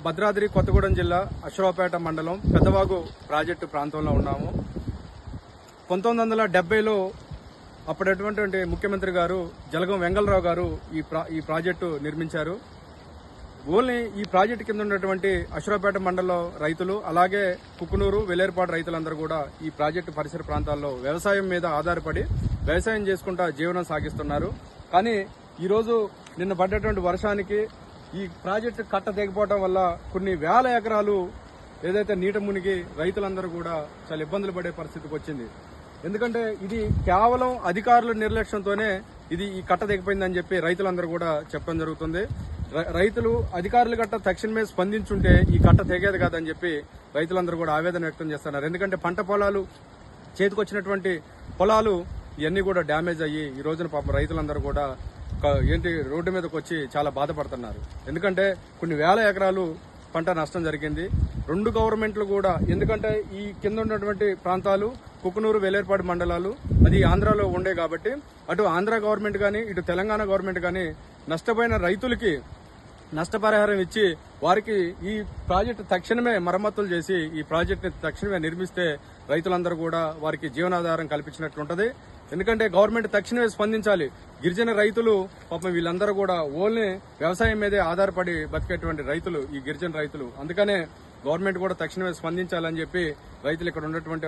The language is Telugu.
భద్రాద్రి కొత్తగూడెం జిల్లా అశ్వాపేట మండలం పెద్దవాగు ప్రాజెక్టు ప్రాంతంలో ఉన్నాము. 1970లో అప్పుడటువంటి ముఖ్యమంత్రి గారు జలగం వెంగళరావు గారు ఈ ప్రాజెక్టు నిర్మించారు. ఓన్లీ ఈ ప్రాజెక్టు కింద ఉన్నటువంటి అశ్వాపేట మండలంలో రైతులు, అలాగే కుక్కునూరు, వెల్లేరుపాడు రైతులందరూ కూడా ఈ ప్రాజెక్టు పరిసర ప్రాంతాల్లో వ్యవసాయం మీద ఆధారపడి వ్యవసాయం చేసుకుంటా జీవనం సాగిస్తున్నారు. కానీ ఈరోజు నిన్న పడ్డటువంటి వర్షానికి ఈ ప్రాజెక్టు కట్ట తెగిపోవడం వల్ల కొన్ని వేల ఎకరాలు ఏదైతే నీట మునిగి రైతులందరూ కూడా చాలా ఇబ్బందులు పడే పరిస్థితికి వచ్చింది. ఎందుకంటే ఇది కేవలం అధికారుల నిర్లక్ష్యంతోనే ఈ కట్ట తెగిపోయిందని చెప్పి రైతులందరూ కూడా చెప్పడం జరుగుతుంది. రైతులు అధికారులు గట్ట తక్షణమే స్పందించుంటే ఈ కట్ట తెగేది కాదని చెప్పి రైతులందరూ కూడా ఆవేదన వ్యక్తం చేస్తున్నారు. ఎందుకంటే పంట పొలాలు, చేతికొచ్చినటువంటి పొలాలు ఇవన్నీ కూడా డ్యామేజ్ అయ్యి ఈ రోజున పాపం రైతులందరూ కూడా రోడ్డు మీదకి వచ్చి చాలా బాధపడుతున్నారు. ఎందుకంటే కొన్ని వేల ఎకరాలు పంట నష్టం జరిగింది. రెండు గవర్నమెంట్లు కూడా, ఎందుకంటే ఈ కింద ఉన్నటువంటి ప్రాంతాలు కుక్కునూరు, వెల్లేరుపాడు మండలాలు అది ఆంధ్రాలో ఉండే కాబట్టి అటు ఆంధ్ర గవర్నమెంట్ కానీ ఇటు తెలంగాణ గవర్నమెంట్ కానీ నష్టపోయిన రైతులకి నష్టపరిహారం ఇచ్చి వారికి ఈ ప్రాజెక్టు తక్షణమే మరమ్మతులు చేసి ఈ ప్రాజెక్టుని తక్షణమే నిర్మిస్తే రైతులందరూ కూడా వారికి జీవనాధారం కల్పించినట్లుంటది. ఎందుకంటే గవర్నమెంట్ తక్షణమే స్పందించాలి. గిరిజన రైతులు పాపం వీళ్ళందరూ కూడా ఓన్లీ వ్యవసాయం మీదే ఆధారపడి బతికేటువంటి రైతులు ఈ గిరిజన రైతులు. అందుకనే గవర్నమెంట్ కూడా తక్షణమే స్పందించాలని చెప్పి రైతులు ఇక్కడ ఉన్నటువంటి